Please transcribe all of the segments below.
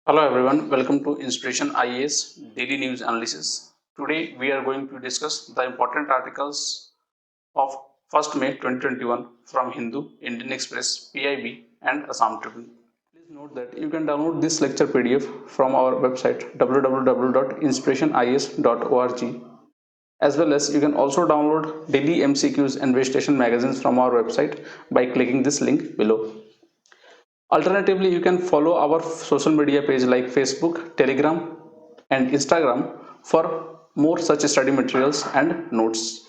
Hello everyone, welcome to Inspiration IAS Daily News Analysis. Today we are going to discuss the important articles of 1st May 2021 from Hindu, Indian Express, PIB and Assam Tribune. Please note that you can download this lecture PDF from our website www.inspirationis.org, as well as you can also download daily MCQs and vegetation magazines from our website by clicking this link below. Alternatively, you can follow our social media page like Facebook, Telegram, and Instagram for more such study materials and notes.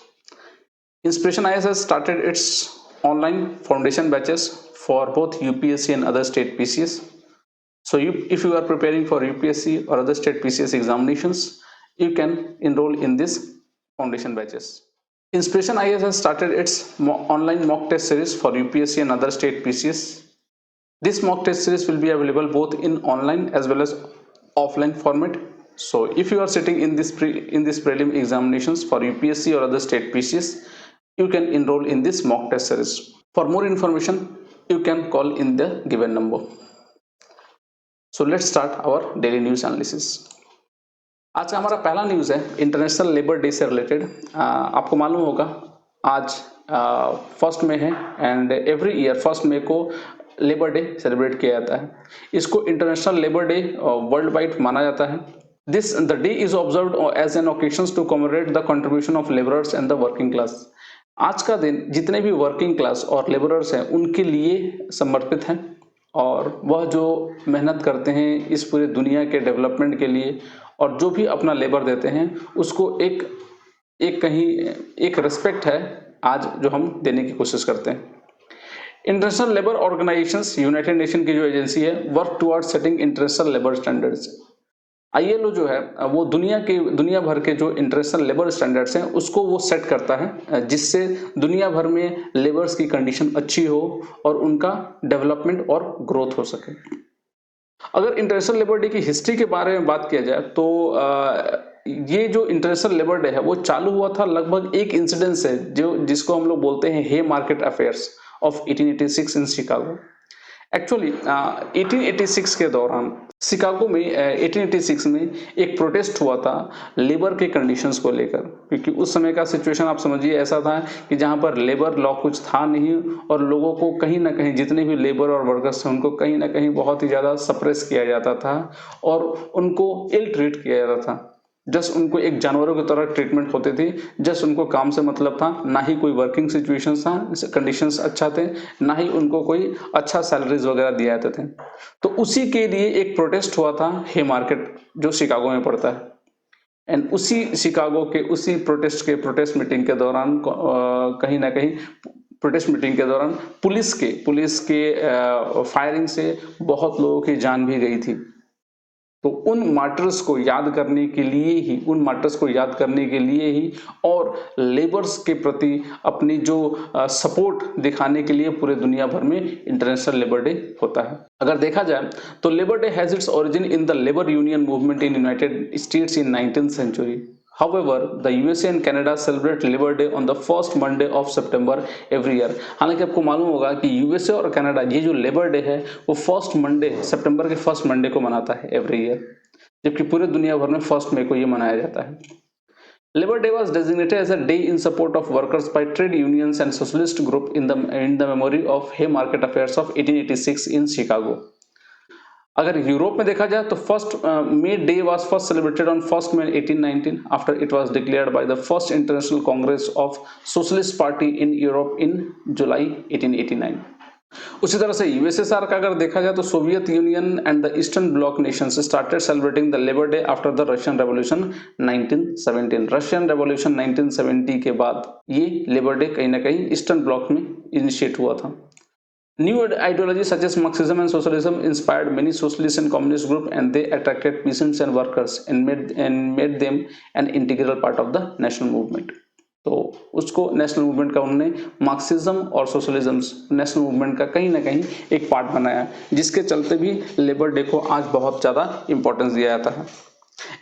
Inspiration IAS has started its online foundation batches for both UPSC and other state PCS. So, if you are preparing for UPSC or other state PCS examinations, you can enroll in this foundation batches. Inspiration IAS has started its online mock test series for UPSC and other state PCS. This mock test series will be available both in online as well as offline format. So if you are sitting in this prelim examinations for UPSC or other state PCS, you can enroll in this mock test series. For more information, you can call in the given number. So let's start our daily news analysis. आज का हमारा पहला news है international labour day से related. आपको मालूम होगा आज 1 मई है एंड एवरी ईयर 1 मई को लेबर डे सेलिब्रेट किया जाता है। इसको international labour day worldwide माना जाता है। The day is observed as an occasion to commemorate the contribution of labourers and the working class. आज का दिन जितने भी वर्किंग क्लास और लेबरर्स हैं उनके लिए समर्पित है और वह जो मेहनत करते हैं इस पूरे दुनिया के डेवलपमेंट के लिए और जो भी अपना लेबर देते हैं उसको एक रिस्पेक्ट है आज जो हम देने की कोशिश करते हैं। International labour organisations United nation की जो एजेंसी है work toward setting international labour standards. ILO जो है वो दुनिया भर के जो इंटरनेशनल लेबर स्टैंडर्ड्स हैं उसको वो सेट करता है जिससे दुनिया भर में लेबर्स की कंडीशन अच्छी हो और उनका डेवलपमेंट और ग्रोथ हो सके। अगर इंटरनेशनल लेबर डे की हिस्ट्री के बारे में बात किया जाए तो ये जो इंटरनेशनल लेबर डे है वो चालू हुआ था लगभग एक इंसिडेंट से जिसको हम लोग बोलते हैं Haymarket affairs of 1886 in Chicago. Actually 1886 के दौरान शिकागो में 1886 में एक प्रोटेस्ट हुआ था लेबर के कंडीशंस को लेकर, क्योंकि उस समय का सिचुएशन आप समझिए ऐसा था कि जहां पर लेबर लॉ कुछ था नहीं और लोगों को कहीं ना कहीं जितने भी लेबर और वर्कर्स थे उनको कहीं ना कहीं बहुत ही ज़्यादा सप्रेस किया जाता था और उनको इल ट्रीट किया जाता था। जस्ट उनको एक जानवरों की तरह ट्रीटमेंट होती थी। जस्ट उनको काम से मतलब था, ना ही कोई वर्किंग सिचुएशन था, कंडीशंस अच्छा थे, ना ही उनको कोई अच्छा सैलरीज वगैरह दिए जाते थे। तो उसी के लिए एक प्रोटेस्ट हुआ था हे मार्केट जो शिकागो में पड़ता है एंड उसी शिकागो के उसी प्रोटेस्ट मीटिंग के दौरान कहीं ना कहीं प्रोटेस्ट मीटिंग के दौरान पुलिस के फायरिंग से बहुत लोगों की जान भी गई थी। तो उन मार्टर्स को याद करने के लिए ही और लेबर्स के प्रति अपनी जो सपोर्ट दिखाने के लिए पूरे दुनिया भर में इंटरनेशनल लेबर डे होता है। अगर देखा जाए तो labour day has its origin in the labour union movement in United states in 19th century. However, the USA and Canada celebrate Labor Day on the first Monday of September every year. हालांकि आपको मालूम होगा कि USA और Canada ये जो labour day है वो फर्स्ट मंडे सितंबर के फर्स्ट मंडे को मनाता है एवरी ईयर, जबकि पूरे दुनिया भर में 1 मई को ये मनाया जाता है। Labor Day was designated as a day in support of workers by trade unions and socialist group in the memory of Haymarket Affairs of 1886 in Chicago. अगर यूरोप में देखा जाए तो first May Day was first celebrated on 1 May 1819 after it was declared by the first international congress of socialist party in Europe in July 1889। उसी तरह से USSR का अगर देखा जाए तो Soviet union and the eastern block Nations started celebrating the labour day after the Russian revolution 1917। Russian revolution 1970 के बाद ये लेबर डे कहीं ना कहीं ईस्टर्न ब्लॉक में इनिशिएट हुआ था। New ideologies such as Marxism and Socialism inspired many socialist and communist groups, and they attracted peasants and workers and made them an integral part of the national movement. तो उसको national movement का उन्होंने Marxism और socialism national movement का कहीं ना कहीं एक पार्ट बनाया, जिसके चलते भी लेबर डे को आज बहुत ज़्यादा इंपॉर्टेंस दिया जाता है।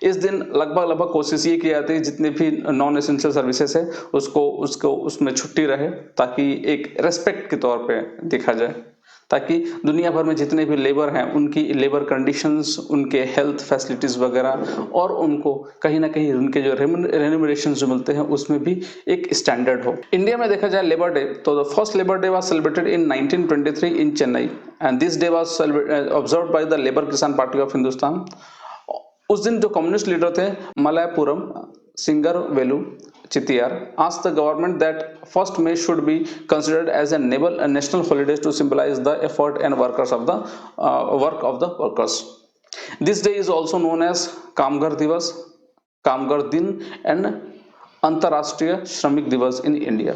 इस दिन लगभग कोशिश ये की जाती है जितने भी नॉन एसेंशियल सर्विसेज है उसको उसमें छुट्टी रहे ताकि एक रेस्पेक्ट के तौर पे देखा जाए। ताकि दुनिया भर में जितने भी लेबर हैं उनकी लेबर कंडीशंस, उनके हेल्थ फैसिलिटीज़ वगैरह और उनको कहीं ना कहीं उनके जो रेम्यूनरेशन जो मिलते हैं उसमें भी एक स्टैंडर्ड हो। इंडिया में देखा जाए लेबर डे, तो the first labour day was celebrated in 1923 in Chennai and this day was observed by the labour Kisan party of Hindustan. उस दिन जो कम्युनिस्ट लीडर थे Malayapuram Singaravelu Chittiar asked the government that 1st May should be considered as a national holiday to symbolize the effort and workers of the work of the workers. This day is also known as Kamgar Divas, Kamgar Din and अंतर्राष्ट्रीय श्रमिक दिवस in India.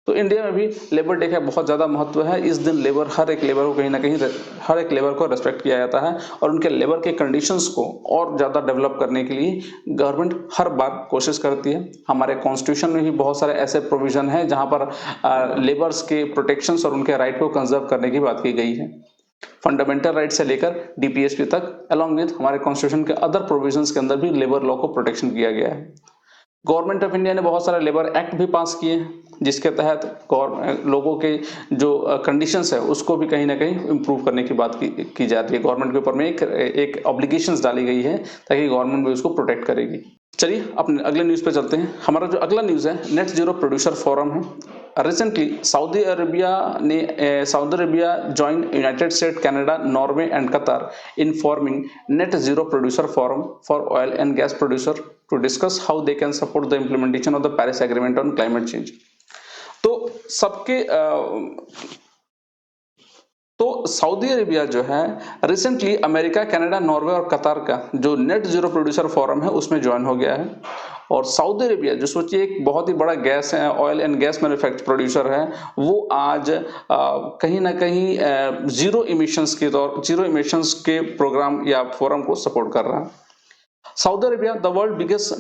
तो India में भी labour day का बहुत ज़्यादा महत्व है। इस दिन लेबर हर एक लेबर को कहीं ना कहीं हर एक लेबर को रेस्पेक्ट किया जाता है और उनके लेबर के कंडीशंस को और ज़्यादा डेवलप करने के लिए गवर्नमेंट हर बार कोशिश करती है। हमारे कॉन्स्टिट्यूशन में भी बहुत सारे ऐसे प्रोविज़न हैं जहां पर लेबर्स के प्रोटेक्शंस और उनके राइट को कंजर्व करने की बात की गई है। फंडामेंटल राइट से लेकर डीपीएसपी तक अलॉन्ग विथ हमारे कॉन्स्टिट्यूशन के अदर प्रोविजंस के अंदर भी लेबर लॉ को प्रोटेक्शन किया गया है। गवर्नमेंट ऑफ इंडिया ने बहुत सारे लेबर एक्ट भी पास किए हैं जिसके तहत लोगों के जो कंडीशंस है उसको भी कहीं ना कहीं इम्प्रूव करने की बात की जा रही है। गवर्नमेंट के ऊपर में एक ऑब्लिगेशंस डाली गई है ताकि गवर्नमेंट भी उसको प्रोटेक्ट करेगी। चलिए अपने अगले न्यूज़ पे चलते हैं। हमारा जो अगला न्यूज़ है नेट जीरो प्रोड्यूसर फोरम है। Recently Saudi Arabia join United State, Canada, Norway and Qatar in forming net zero producer forum for oil and gas producer to discuss how they can support the implementation of the Paris agreement on climate change. तो Saudi Arabia जो है recently America, Canada, Norway और कतार का जो net zero producer forum है उसमें join हो गया है। और सऊदी अरेबिया जो सोचिए एक बहुत ही बड़ा गैस है, oil and gas manufacture producer है, वो आज कहीं ना कहीं जीरो इमिशंस के प्रोग्राम या फोरम को सपोर्ट कर रहा है। Saudi Arabia, the world's biggest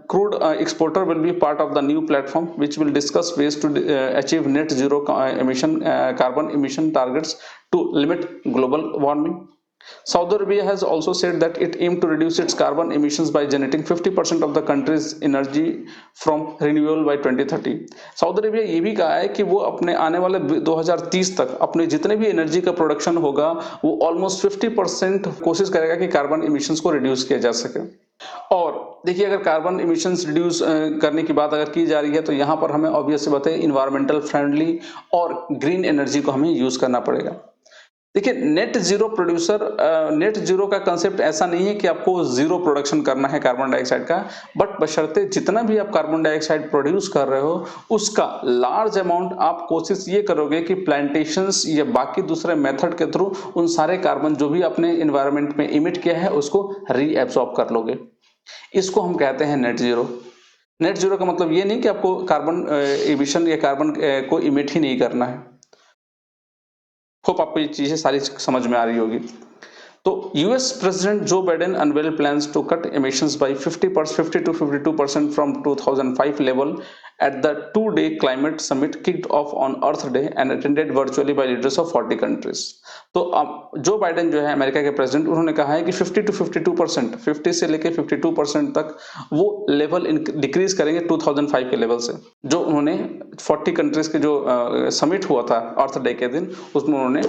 crude exporter, will be part of the new platform, which will discuss ways to achieve net zero carbon emission targets to limit global warming. Saudi Arabia has also said that it aims to reduce its carbon emissions by generating 50% of the country's energy from renewable by 2030. Saudi Arabia ये भी कहा है कि वो अपने आने वाले 2030 तक अपने जितने भी एनर्जी का प्रोडक्शन होगा वो ऑलमोस्ट 50% कोशिश करेगा कि कार्बन इमिशंस को रिड्यूस किया जा सके। और देखिए अगर कार्बन इमिशंस रिड्यूस करने की बात अगर की जा रही है तो यहाँ पर हमें ऑब्वियस बात है इन्वायरमेंटल फ्रेंडली और ग्रीन एनर्जी को हमें यूज करना पड़ेगा। देखिए नेट जीरो का कंसेप्ट ऐसा नहीं है कि आपको जीरो प्रोडक्शन करना है कार्बन डाइऑक्साइड का, बट बशर्ते जितना भी आप कार्बन डाइऑक्साइड प्रोड्यूस कर रहे हो उसका लार्ज अमाउंट आप कोशिश ये करोगे कि प्लांटेशंस या बाकी दूसरे मेथड के थ्रू उन सारे कार्बन जो भी आपने इन्वायरमेंट में इमिट किया है उसको रीएब्सॉर्ब कर लोगे। इसको हम कहते हैं नेट जीरो। नेट जीरो का मतलब ये नहीं कि आपको कार्बन इमिशन या कार्बन को इमिट ही नहीं करना है। होप आपको ये चीजें सारी समझ में आ रही होगी। तो US president Joe Biden unveiled plans to cut emissions by 50 to 52% from 2005 level at the two-day climate summit kicked off on Earth Day and attended virtually by leaders of 40 countries. तो जो बाइडेन जो है America के president उन्होंने कहा है कि 50 to 52%, 50 से लेके 52% तक वो लेवल डिक्रीज करेंगे 2005 के लेवल से। जो उन्होंने 40 कंट्रीज के जो समिट हुआ था अर्थ डे के दिन उसमें उन्होंने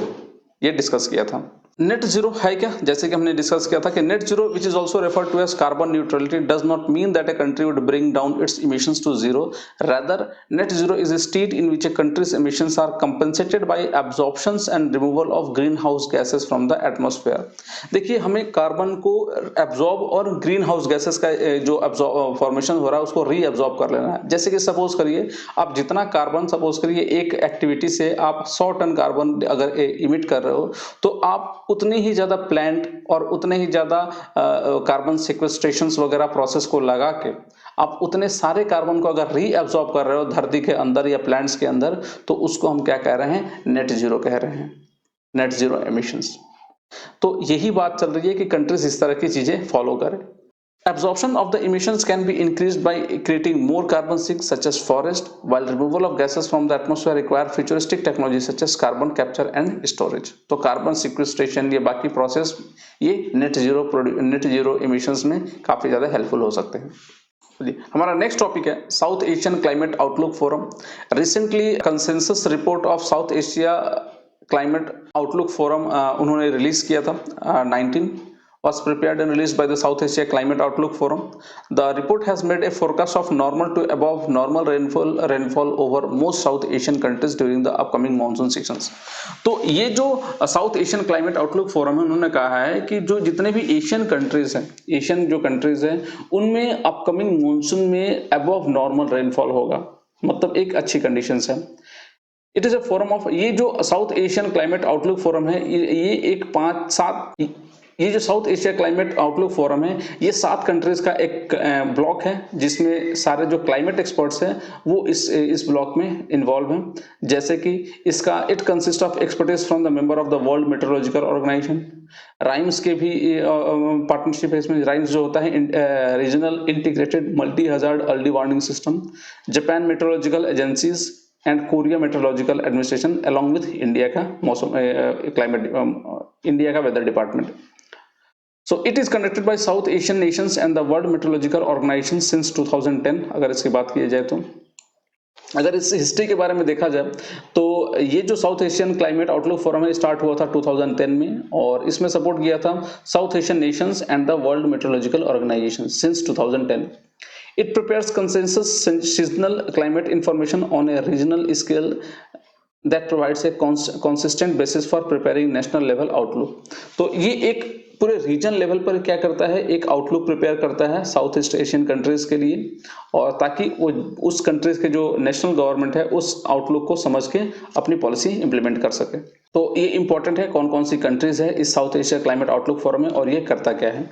ये डिस्कस किया था। नेट जीरो है क्या? जैसे कि हमने डिस्कस किया था कि net zero which is also referred to as carbon neutrality does not mean that a country would bring down its emissions to zero, rather net zero is a state in which a country's emissions are compensated by absorptions and removal of greenhouse gases from the atmosphere. देखिए हमें carbon को absorb और green house gases का जो formation हो रहा है उसको री एब्जॉर्ब कर लेना है। जैसे कि सपोज करिए आप जितना कार्बन सपोज करिए एक एक्टिविटी से आप 100 टन कार्बन अगर इमिट कर रहे हो तो आप उतने ही ज्यादा प्लांट और उतने ही ज्यादा कार्बन सिक्वेस्ट्रेशन वगैरह प्रोसेस को लगा के आप उतने सारे कार्बन को अगर रीअब्सॉर्ब कर रहे हो धरती के अंदर या प्लांट्स के अंदर तो उसको हम क्या कह रहे हैं? नेट जीरो कह रहे हैं, नेट जीरो एमिशंस। तो यही बात चल रही है कि कंट्रीज इस तरह की चीजें फॉलो करें। Absorption of the emissions can be increased by creating more carbon sinks such as forest, while removal of gases from the atmosphere require futuristic technology such as carbon capture and storage. तो carbon sequestration ये बाकी process ये net zero emissions में काफी ज्यादा helpful हो सकते हैं। हमारा नेक्स्ट टॉपिक है south Asian climate outlook forum. Recently consensus report of south Asia climate outlook forum उन्होंने रिलीज किया था 19 was prepared and released by the South Asia Climate Outlook Forum. The report has made a forecast of normal to above normal rainfall over most South Asian countries during the upcoming monsoon seasons. तो ये जो South Asian climate outlook forum है उन्होंने कहा है कि जो जितने भी एशियन कंट्रीज हैं, एशियन जो कंट्रीज हैं उनमें अपकमिंग मानसून में अबव नॉर्मल रेनफॉल होगा, मतलब एक अच्छी कंडीशंस है। It is a forum of, ये जो South Asian climate outlook forum है ये एक 5-7, ये जो south Asia climate outlook forum है ये 7 कंट्रीज का एक ब्लॉक है जिसमें सारे जो क्लाइमेट एक्सपर्ट्स हैं वो इस ब्लॉक में इन्वॉल्व हैं। जैसे कि इसका it consist of expertise from the member of the world meteorological organisation, RIMES के भी पार्टनरशिप है इसमें। राइम्स जो होता है regional integrated multi hazard early warning system, Japan meteorological agencies and Korea meteorological administration along with India का मौसम क्लाइमेट इंडिया का weather department. So it is conducted by South Asian nations and the World Meteorological Organization since 2010। अगर इसकी बात की जाए तो अगर इस हिस्ट्री के बारे में देखा जाए तो ये जो South Asian climate outlook forum है स्टार्ट हुआ था 2010 में और इसमें सपोर्ट किया था South Asian nations and the world meteorological organisation since 2010। It prepares consensus seasonal climate information on a regional scale that provides a consistent basis for preparing national level outlook। तो ये एक पूरे रीजन लेवल पर क्या करता है, एक outlook prepare करता है साउथ ईस्ट एशियन कंट्रीज के लिए, और ताकि वो उस कंट्रीज के जो नेशनल गवर्नमेंट है उस आउटलुक को समझ के अपनी पॉलिसी इंप्लीमेंट कर सके। तो ये इंपॉर्टेंट है कौन कौन सी कंट्रीज है इस south Asia climate outlook forum में और ये करता क्या है।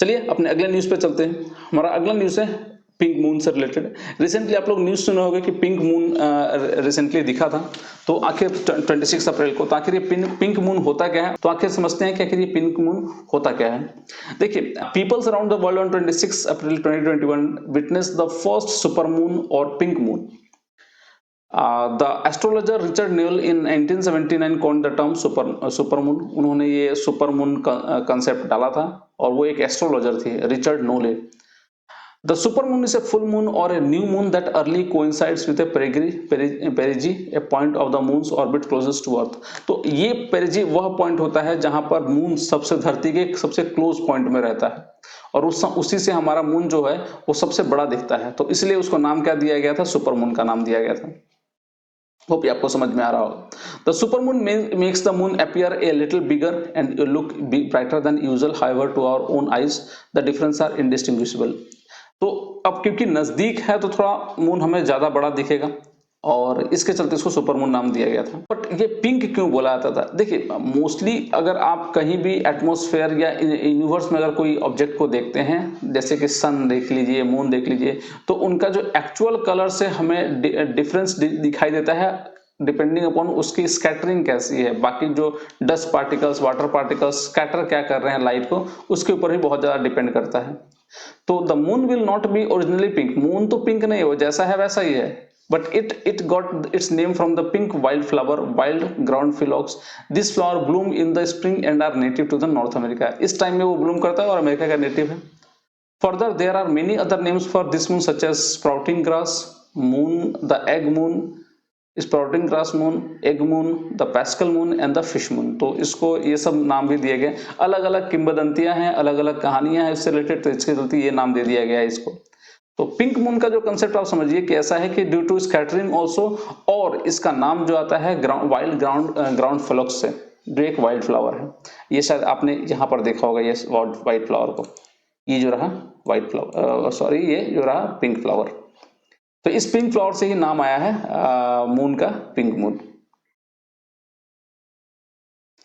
चलिए अपने अगले न्यूज पे चलते हैं। हमारा अगला न्यूज है पिंक मून से रिलेटेड। रिसेंटली आप लोग न्यूज सुने होंगे कि पिंक मून रिसेंटली दिखा था, तो आखिर 26 अप्रैल को। तो आखिर ये पिंक मून होता क्या है, तो आखिर समझते हैं कि आखिर ये पिंक मून होता क्या है। देखिए, peoples around the world on 26 April 2021 witness the first super moon और pink moon. The astrologer Richard Nolle in 1979 coined the term super moon. उन्होंने ये सुपर मून कंसेप्ट डाला था और वो एक एस्ट्रोलॉजर थे, Richard नोले। The super moon is a full moon or a new moon that early coincides with a perigee, a point of the moon's orbit closest to Earth। तो ये perigee वह point होता है जहां पर मून सबसे धरती के सबसे क्लोज पॉइंट में रहता है और उसी से हमारा मून जो है वो सबसे बड़ा दिखता है, तो इसलिए उसको नाम क्या दिया गया था, सुपर मून का नाम दिया गया था। होप ये आपको समझ में आ रहा होगा। The super moon makes the moon appear a little bigger and look brighter than usual, however to our own eyes the difference are indistinguishable। तो अब क्योंकि नजदीक है तो थोड़ा मून हमें ज्यादा बड़ा दिखेगा और इसके चलते इसको सुपर मून नाम दिया गया था। बट ये पिंक क्यों बोला जाता था? देखिए, मोस्टली अगर आप कहीं भी एटमॉस्फेयर या यूनिवर्स में अगर कोई ऑब्जेक्ट को देखते हैं, जैसे कि सन देख लीजिए, मून देख लीजिए, तो उनका जो एक्चुअल कलर से हमें डिफरेंस दिखाई देता है डिपेंडिंग अपॉन उसकी स्कैटरिंग कैसी है। बाकी जो dust particles, water particles scatter क्या कर रहे हैं लाइट को, उसके ऊपर भी बहुत ज्यादा डिपेंड करता है। तो the moon will not be originally pink. Moon तो पिंक नहीं हो, जैसा है वैसा ही है, but it got its name from the pink wildflower, wild ground phyllox। This flower bloom in the spring and are native to the North America। इस time में वो ब्लूम करता है और अमेरिका का नेटिव है। Further there are many other names for this moon such as sprouting grass moon, the egg moon, sprouting grass moon, egg moon, the Pascal moon and the fish moon. तो इसको ये सब नाम भी दिए गए। अलग अलग किंवदंतियां हैं, अलग अलग कहानियां हैं इससे रिलेटेड, तो इसके चलते ये नाम दे दिया गया है इसको। तो पिंक मून का जो कंसेप्ट आप समझिए कि ऐसा है कि ड्यू टू स्कैटरिंग ऑल्सो, और इसका नाम जो आता है वाइल्ड ग्राउंड फ्लोक्स से, जो एक वाइल्ड फ्लावर है। ये शायद आपने यहाँ पर देखा होगा ये वाइट फ्लावर को, ये जो रहा वाइट फ्लावर, सॉरी ये जो रहा पिंक फ्लावर। तो इस पिंक फ्लावर से ही नाम आया है मून का, पिंक मून।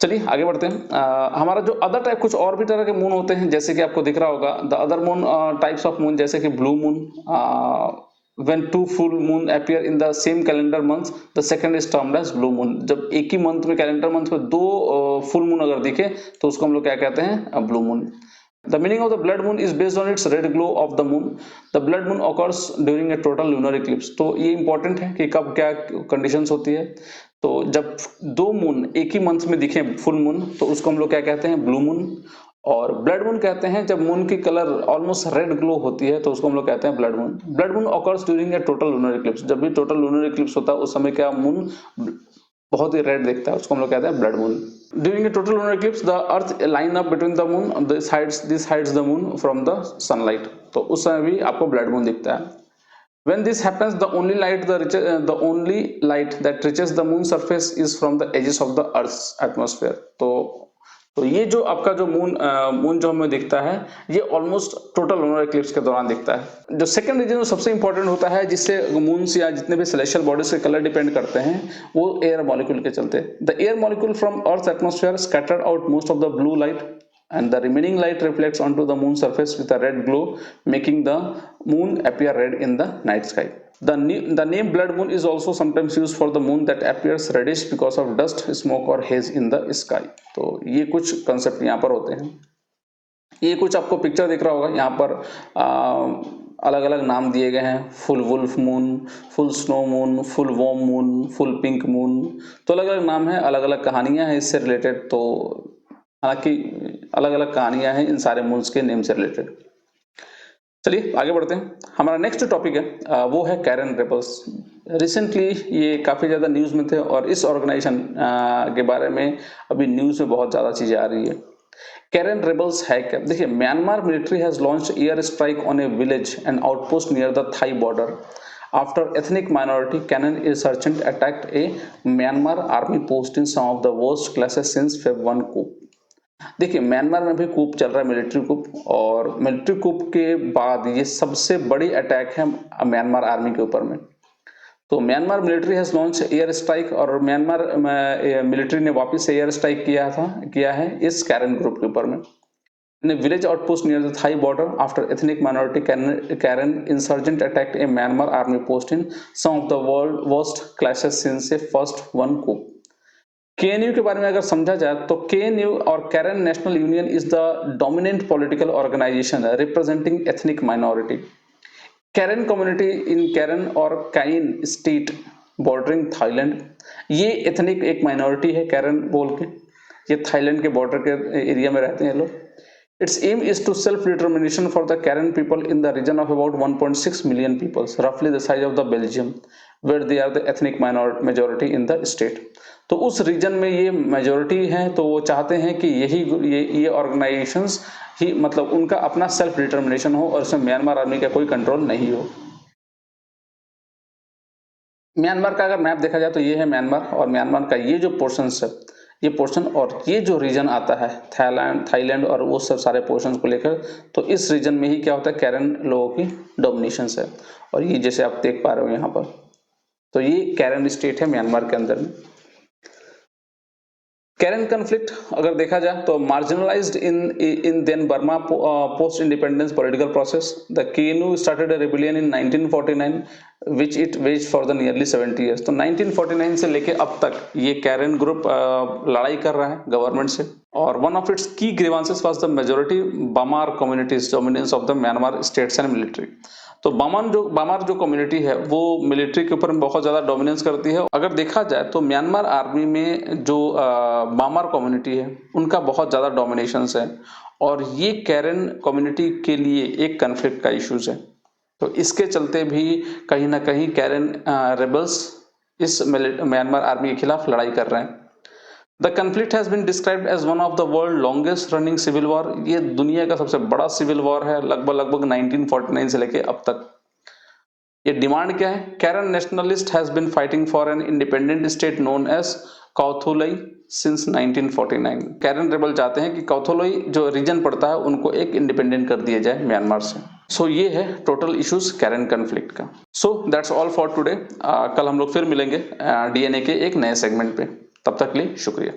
चलिए आगे बढ़ते हैं। हमारा जो अदर टाइप, कुछ और भी तरह के मून होते हैं, जैसे कि आपको दिख रहा होगा the other moon types of moon, जैसे कि blue moon, when two full moon appear in the same calendar month the second is termed as blue moon. जब एक ही मंथ में, कैलेंडर मंथ में दो फुल मून अगर दिखे तो उसको हम लोग क्या कहते हैं, blue moon. The meaning of the blood moon is based on its red glow of the moon। The blood moon occurs during a total lunar eclipse। तो ये इंपॉर्टेंट है कि कब क्या कंडीशंस होती है। तो जब दो मून एक ही मंथ में दिखे फुल मून, तो उसको हम लोग क्या कहते हैं, ब्लू मून। और ब्लड मून कहते हैं जब मून की कलर ऑलमोस्ट रेड ग्लो होती है, तो उसको हम लोग कहते हैं blood moon. Blood moon occurs during a total lunar Eclipse. जब भी टोटल लूनर इक्लिप्स होता है उस समय क्या मून बहुत ही रेड दिखता है, उसको हम लोग कहते हैं blood moon. During a total lunar eclipse the earth line up between the moon, this hides the moon from the sunlight, तो उस समय भी आपको ब्लड मून दिखता है। When this happens, the only light that reaches the moon surface is from the edges of the Earth's atmosphere. तो ये जो आपका जो मून जो हमें दिखता है, ये ऑलमोस्ट टोटल लूनर इक्लिप्स के दौरान दिखता है। जो सेकंड रीजन जो सबसे इंपॉर्टेंट होता है, जिससे मून या जितने भी सेलेस्टियल बॉडीज के कलर डिपेंड करते हैं, वो एयर मॉलिक्यूल के चलते। The air molecule from earth atmosphere scattered out most of the blue light and the remaining light reflects onto the moon surface with a red glow, making the moon appear red in the night sky. The name blood moon is also sometimes used for the moon that appears reddish because of dust, smoke or haze in the sky. तो ये कुछ concept यहाँ पर होते हैं। ये कुछ आपको पिक्चर दिख रहा होगा, यहाँ पर अलग अलग नाम दिए गए हैं, full wolf moon, full snow moon, full worm moon, full pink moon, तो अलग अलग नाम है, अलग अलग कहानियां हैं इससे रिलेटेड। तो हालांकि अलग अलग कहानियां हैं इन सारे मून्स के नेम से रिलेटेड। चलिए आगे बढ़ते हैं। हमारा नेक्स्ट टॉपिक है वो है कैरन रेबल्स। रिसेंटली ये काफ़ी ज़्यादा न्यूज़ में थे और इस ऑर्गेनाइजेशन के बारे में अभी न्यूज़ में बहुत ज़्यादा चीज़ें आ रही है। कैरन रेबल्स है क्या? देखिए, Myanmar military has launched air strike on a village and outpost near the Thai border after ethnic minority Karen insurgent attacked a Myanmar army post in some of the worst clashes since Feb 1 coup. देखिए, Myanmar में भी कूप चल रहा है, military कूप, और military कूप के बाद ये सबसे बड़ी अटैक है म्यांमार आर्मी के ऊपर में। तो Myanmar military has launch air strike, और म्यांमार मिलिट्री ने वापस एयर स्ट्राइक किया है इस कैरन ग्रुप के ऊपर में। Village outpost near the Thai border after ethnic minority Karen insurgent attacked a Myanmar army post in some of the world worst clashes since a first 1 coup. KNU के बारे में अगर समझा जाए तो केएनयू और Karen national union is the dominant political organisation representing ethnic minority. Karen community in Karen और Kayin state bordering Thailand, ये एथनिक एक माइनॉरिटी है कैरन बोल के, ये थाईलैंड के बॉर्डर के एरिया में रहते हैं लोग। Its aim is to self-determination for the Karen people in the region of about 1.6 million people, roughly the size of the Belgium, where they are the ethnic majority in the state. तो उस reason में ये majority है, तो वो चाहते हैं कि ये ऑर्गेनाइजेशंस ही मतलब उनका अपना सेल्फ डिटर्मिनेशन हो और उसमें म्यांमार आर्मी का कोई कंट्रोल नहीं हो। म्यांमार का अगर मैप देखा जाए तो ये है म्यांमार, और म्यांमार का ये जो पोर्शन है, ये पोर्शन और ये जो रीजन आता है थाईलैंड और वो सब सारे पोर्शन को लेकर, तो इस रीजन में ही क्या होता है, कैरन लोगों की डोमिनेशन है। और ये जैसे आप देख पा रहे हो यहाँ पर, तो ये कैरन स्टेट है म्यांमार के अंदर में। कैरन कन्फ्लिक्ट अगर देखा जाए तो marginalised in then Burma post independence political process, the KNU started a rebellion in 1949 which it waged for the nearly 70 years. तो 1949 से लेके अब तक ये कैरन ग्रुप लड़ाई कर रहा है गवर्नमेंट से, और one of its key grievances was the majority Bamar community's dominance of the Myanmar states and military. तो बामार जो कम्युनिटी है वो मिलिट्री के ऊपर बहुत ज़्यादा डोमिनेंस करती है। अगर देखा जाए तो म्यांमार आर्मी में जो बामार कम्युनिटी है उनका बहुत ज़्यादा डोमिनेशन है, और ये कैरन कम्युनिटी के लिए एक कन्फ्लिक्ट का इश्यूज है। तो इसके चलते भी कहीं ना कहीं कैरन रेबल्स इस म्यांमार आर्मी के खिलाफ लड़ाई कर रहे हैं। The conflict has been described as one of the world longest running civil war. ये दुनिया का सबसे बड़ा सिविल वॉर है, लगभग 1949 से लेके अब तक। ये डिमांड क्या है? Karen nationalist has been fighting for an independent state known as Kawthoolei since 1949। Karen rebel चाहते हैं कि काउथोलई जो रीजन पड़ता है उनको एक इंडिपेंडेंट कर दिया जाए म्यांमार से। सो ये है टोटल इश्यूज कैरन कन्फ्लिक्ट का। So that's all for today. कल हम लोग फिर मिलेंगे डीएनए के एक नए सेगमेंट पे। तब तक के लिए शुक्रिया।